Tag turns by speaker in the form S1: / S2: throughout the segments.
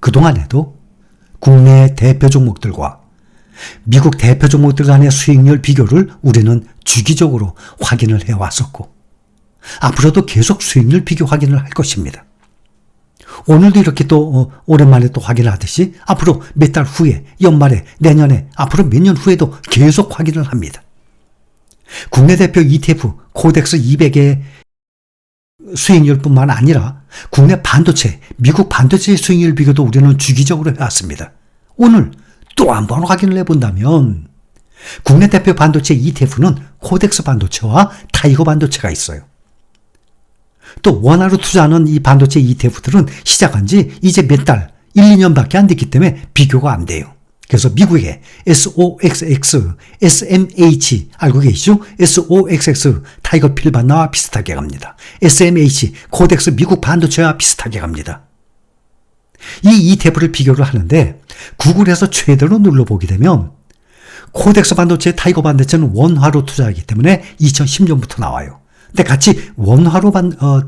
S1: 그동안에도 국내 대표 종목들과 미국 대표 종목들 간의 수익률 비교를 우리는 주기적으로 확인을 해왔었고 앞으로도 계속 수익률 비교 확인을 할 것입니다. 오늘도 이렇게 또 오랜만에 또 확인을 하듯이 앞으로 몇 달 후에, 연말에, 내년에, 앞으로 몇 년 후에도 계속 확인을 합니다. 국내 대표 ETF 코덱스 200의 수익률뿐만 아니라 국내 반도체, 미국 반도체의 수익률 비교도 우리는 주기적으로 해왔습니다. 오늘 또 한 번 확인을 해본다면 국내 대표 반도체 ETF는 코덱스 반도체와 타이거 반도체가 있어요. 또 원화로 투자하는 이 반도체 ETF들은 시작한 지 이제 몇 달, 1, 2년밖에 안 됐기 때문에 비교가 안 돼요. 그래서 미국의 SOXX, SMH 알고 계시죠? SOXX 타이거 필반나와 비슷하게 갑니다. SMH 코덱스 미국 반도체와 비슷하게 갑니다. 이 ETF를 비교를 하는데 구글에서 최대로 눌러보게 되면 코덱스 반도체, 타이거 반도체는 원화로 투자하기 때문에 2010년부터 나와요. 근데 같이 원화로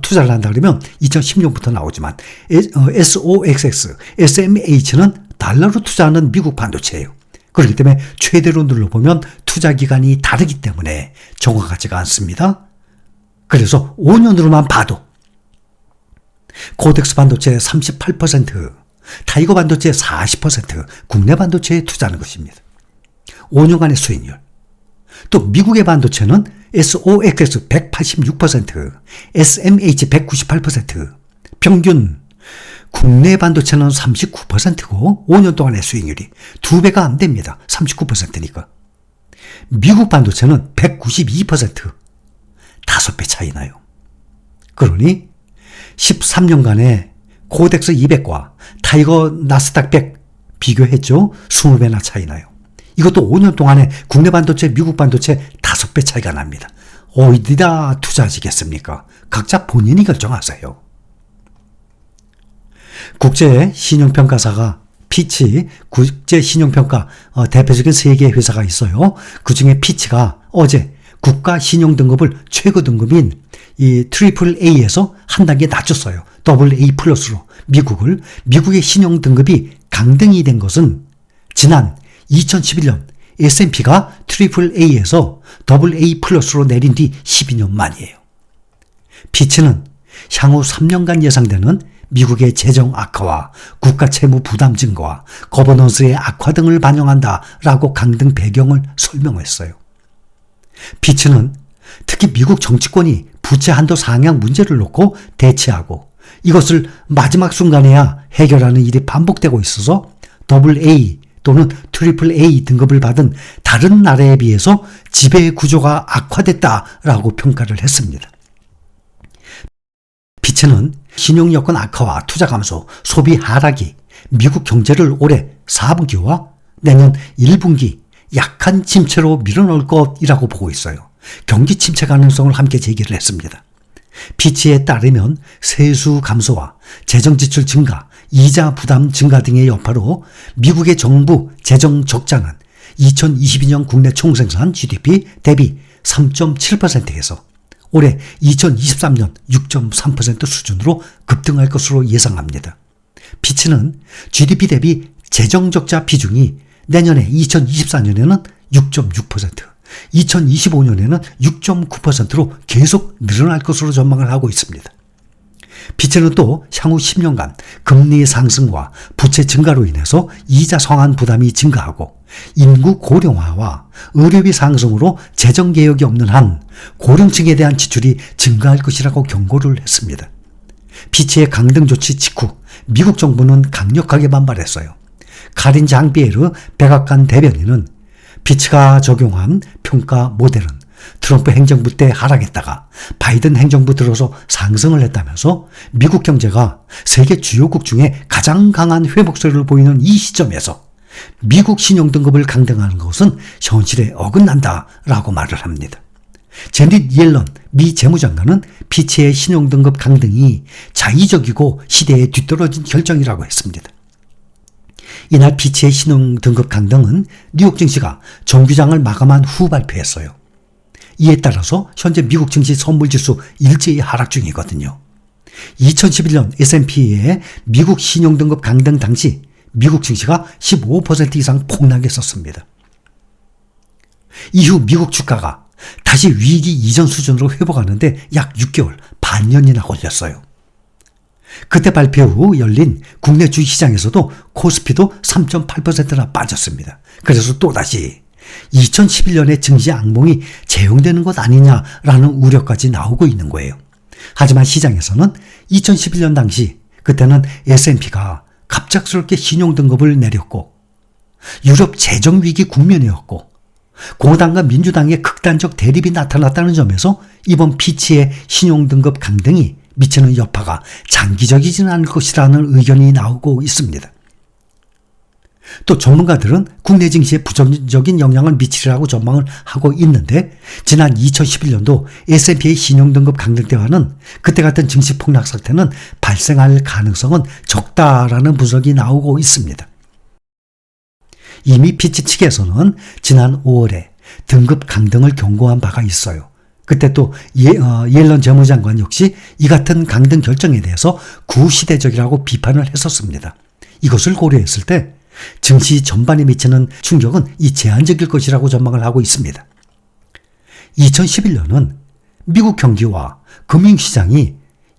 S1: 투자를 한다 그러면 2010년부터 나오지만 SOXX, SMH는 달러로 투자하는 미국 반도체예요. 그렇기 때문에 최대로 눌러보면 투자 기간이 다르기 때문에 정확하지가 않습니다. 그래서 5년으로만 봐도 코덱스 반도체 38%, 타이거 반도체 40% 국내 반도체에 투자하는 것입니다. 5년간의 수익률. 또 미국의 반도체는 SOXX 186%, SMH 198%, 평균 국내 반도체는 39%고 5년 동안의 수익률이 2배가 안 됩니다. 39%니까. 미국 반도체는 192%, 5배 차이 나요. 그러니 13년간의 코덱스 200과 타이거 나스닥 100 비교했죠. 20배나 차이 나요. 이것도 5년 동안에 국내 반도체, 미국 반도체 5배 차이가 납니다. 어디다 투자하시겠습니까? 각자 본인이 결정하세요. 국제신용평가사가 피치, 국제신용평가 대표적인 3개의 회사가 있어요. 그중에 피치가 어제 국가신용등급을 최고 등급인 이 AAA에서 한 단계 낮췄어요. AA 플러스로 미국의 신용등급이 강등이 된 것은 지난 2011년 S&P가 AAA에서 AA 플러스로 내린 뒤 12년 만이에요. 피치는 향후 3년간 예상되는 미국의 재정 악화와 국가 채무 부담 증가와 거버넌스의 악화 등을 반영한다라고 강등 배경을 설명했어요. 피치는 특히 미국 정치권이 부채 한도 상향 문제를 놓고 대치하고 이것을 마지막 순간에야 해결하는 일이 반복되고 있어서 AA 또는 AAA 등급을 받은 다른 나라에 비해서 지배 구조가 악화됐다라고 평가를 했습니다. 피치는 신용 여건 악화와 투자 감소, 소비 하락이 미국 경제를 올해 4분기와 내년 1분기 약한 침체로 밀어넣을 것이라고 보고 있어요. 경기 침체 가능성을 함께 제기를 했습니다. 피치에 따르면 세수 감소와 재정 지출 증가, 이자 부담 증가 등의 여파로 미국의 정부 재정 적자는 2022년 국내 총생산 GDP 대비 3.7%에서 올해 2023년 6.3% 수준으로 급등할 것으로 예상합니다. 피치는 GDP 대비 재정적자 비중이 내년에 2024년에는 6.6%, 2025년에는 6.9%로 계속 늘어날 것으로 전망을 하고 있습니다. 피치는 또 향후 10년간 금리 상승과 부채 증가로 인해서 이자 상환 부담이 증가하고 인구 고령화와 의료비 상승으로 재정개혁이 없는 한 고령층에 대한 지출이 증가할 것이라고 경고를 했습니다. 피치의 강등 조치 직후 미국 정부는 강력하게 반발했어요. 카린 장비에르 백악관 대변인은 피치가 적용한 평가 모델은 트럼프 행정부 때 하락했다가 바이든 행정부 들어서 상승을 했다면서 미국 경제가 세계 주요국 중에 가장 강한 회복세를 보이는 이 시점에서 미국 신용등급을 강등하는 것은 현실에 어긋난다라고 말을 합니다. 제닛 옐런 미 재무장관은 피치의 신용등급 강등이 자의적이고 시대에 뒤떨어진 결정이라고 했습니다. 이날 피치의 신용등급 강등은 뉴욕 증시가 정규장을 마감한 후 발표했어요. 이에 따라서 현재 미국 증시 선물지수 일제히 하락 중이거든요. 2011년 S&P의 미국 신용등급 강등 당시 미국 증시가 15% 이상 폭락했었습니다. 이후 미국 주가가 다시 위기 이전 수준으로 회복하는데 약 6개월, 반년이나 걸렸어요. 그때 발표 후 열린 국내 주식시장에서도 코스피도 3.8%나 빠졌습니다. 그래서 또다시 2011년의 증시 악몽이 재용되는 것 아니냐라는 우려까지 나오고 있는 거예요. 하지만 시장에서는 2011년 당시 그때는 S&P가 갑작스럽게 신용등급을 내렸고 유럽 재정위기 국면이었고 공화당과 민주당의 극단적 대립이 나타났다는 점에서 이번 피치의 신용등급 강등이 미치는 여파가 장기적이지는 않을 것이라는 의견이 나오고 있습니다. 또 전문가들은 국내 증시에 부정적인 영향을 미치리라고 전망을 하고 있는데 지난 2011년도 S&P의 신용등급 강등 때와는 그때 같은 증시 폭락 사태는 발생할 가능성은 적다라는 분석이 나오고 있습니다. 이미 피치 측에서는 지난 5월에 등급 강등을 경고한 바가 있어요. 그때 또 옐런 재무장관 역시 이 같은 강등 결정에 대해서 구시대적이라고 비판을 했었습니다. 이것을 고려했을 때 증시 전반에 미치는 충격은 제한적일 것이라고 전망을 하고 있습니다. 2011년은 미국 경기와 금융시장이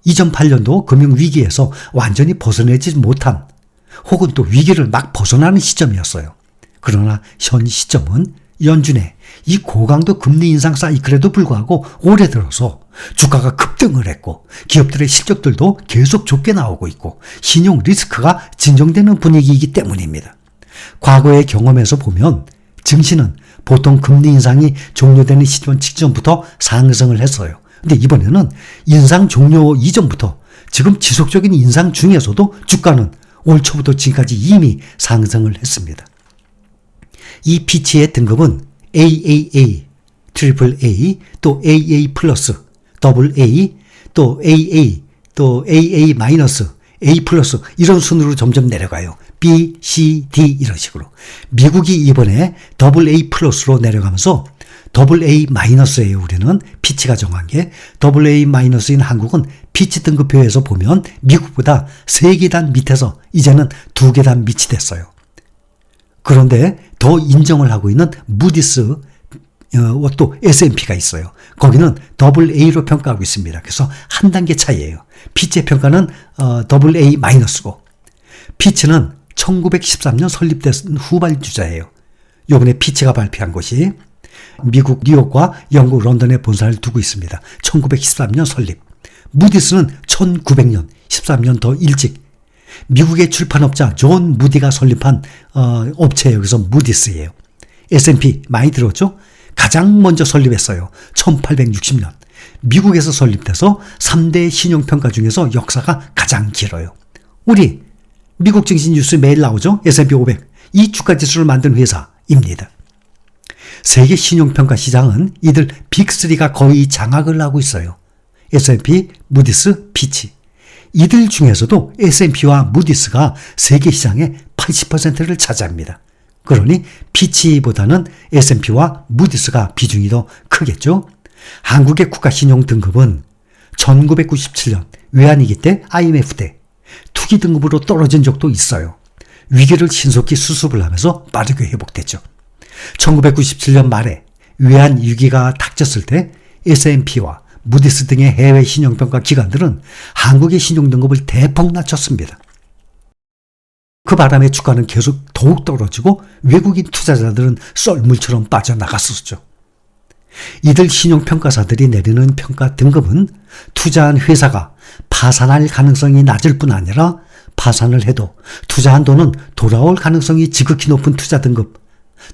S1: 2008년도 금융위기에서 완전히 벗어내지 못한 혹은 또 위기를 막 벗어나는 시점이었어요. 그러나 현 시점은 연준의 이 고강도 금리 인상 사이클에도 불구하고 올해 들어서 주가가 급등을 했고 기업들의 실적들도 계속 좋게 나오고 있고 신용 리스크가 진정되는 분위기이기 때문입니다. 과거의 경험에서 보면 증시는 보통 금리 인상이 종료되는 시점 직전부터 상승을 했어요. 근데 이번에는 인상 종료 이전부터 지금 지속적인 인상 중에서도 주가는 올 초부터 지금까지 이미 상승을 했습니다. 이 피치의 등급은 AAA, AAA, 또 AA+, AA, 또 AA, 또 AA-, A+, 이런 순으로 점점 내려가요. B, C, D 이런 식으로. 미국이 이번에 AA+로 내려가면서 AA-예요. 우리는 피치가 정한 게 AA-인 한국은 피치 등급표에서 보면 미국보다 3계단 밑에서 이제는 2계단 밑이 됐어요. 그런데 더 인정을 하고 있는 무디스 또 S&P가 있어요. 거기는 AA로 평가하고 있습니다. 그래서 한 단계 차이예요. 피치의 평가는 AA-고 피치는 1913년 설립된 후발주자예요. 이번에 피치가 발표한 것이 미국 뉴욕과 영국 런던에 본사를 두고 있습니다. 1913년 설립. 무디스는 1900년, 13년 더 일찍 미국의 출판업자 존 무디가 설립한 업체예요. 그래서 무디스예요. S&P 많이 들었죠? 가장 먼저 설립했어요. 1860년. 미국에서 설립돼서 3대 신용평가 중에서 역사가 가장 길어요. 우리 미국 증시 뉴스 매일 나오죠? S&P 500. 이 주가지수를 만든 회사입니다. 세계 신용평가 시장은 이들 빅3가 거의 장악을 하고 있어요. S&P, 무디스, 피치. 이들 중에서도 S&P와 무디스가 세계 시장의 80%를 차지합니다. 그러니 피치보다는 S&P와 무디스가 비중이 더 크겠죠. 한국의 국가신용 등급은 1997년 외환위기 때 IMF 때 투기 등급으로 떨어진 적도 있어요. 위기를 신속히 수습을 하면서 빠르게 회복됐죠. 1997년 말에 외환위기가 닥쳤을 때 S&P와 무디스 등의 해외 신용평가 기관들은 한국의 신용등급을 대폭 낮췄습니다. 그 바람에 주가는 계속 더욱 떨어지고 외국인 투자자들은 썰물처럼 빠져나갔었죠. 이들 신용평가사들이 내리는 평가 등급은 투자한 회사가 파산할 가능성이 낮을 뿐 아니라 파산을 해도 투자한 돈은 돌아올 가능성이 지극히 높은 투자 등급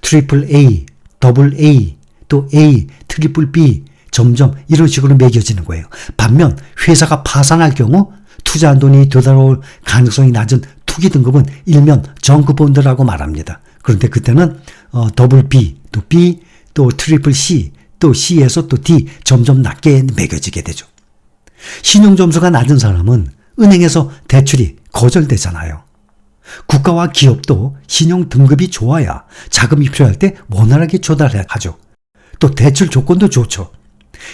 S1: AAA, AA, 또 A, BBB 점점 이런 식으로 매겨지는 거예요. 반면 회사가 파산할 경우 투자한 돈이 되돌아올 가능성이 낮은 투기 등급은 일면 정크본드라고 말합니다. 그런데 그때는 BB, 또 B, 또 CCC, 또 C에서 또 D 점점 낮게 매겨지게 되죠. 신용점수가 낮은 사람은 은행에서 대출이 거절되잖아요. 국가와 기업도 신용 등급이 좋아야 자금이 필요할 때 원활하게 조달하죠. 또 대출 조건도 좋죠.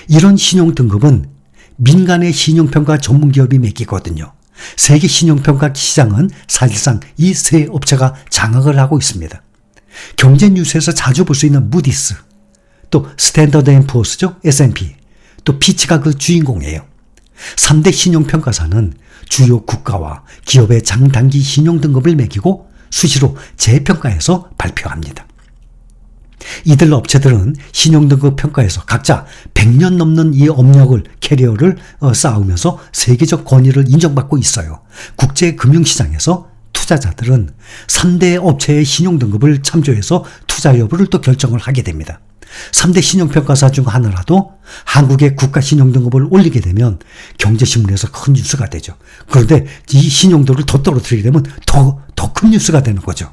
S1: 이런 신용 등급은 민간의 신용평가 전문기업이 맡기거든요. 세계 신용평가 시장은 사실상 이 세 업체가 장악을 하고 있습니다. 경제뉴스에서 자주 볼 수 있는 무디스, 또 스탠더드 앤 푸어스죠, S&P, 또 피치가 그 주인공이에요. 3대 신용평가사는 주요 국가와 기업의 장단기 신용등급을 매기고 수시로 재평가해서 발표합니다. 이들 업체들은 신용등급 평가에서 각자 100년 넘는 이 업력을, 캐리어를 쌓으면서 세계적 권위를 인정받고 있어요. 국제금융시장에서 투자자들은 3대 업체의 신용등급을 참조해서 투자 여부를 또 결정을 하게 됩니다. 3대 신용평가사 중 하나라도 한국의 국가 신용등급을 올리게 되면 경제신문에서 큰 뉴스가 되죠. 그런데 이 신용도를 더 떨어뜨리게 되면 더 큰 뉴스가 되는 거죠.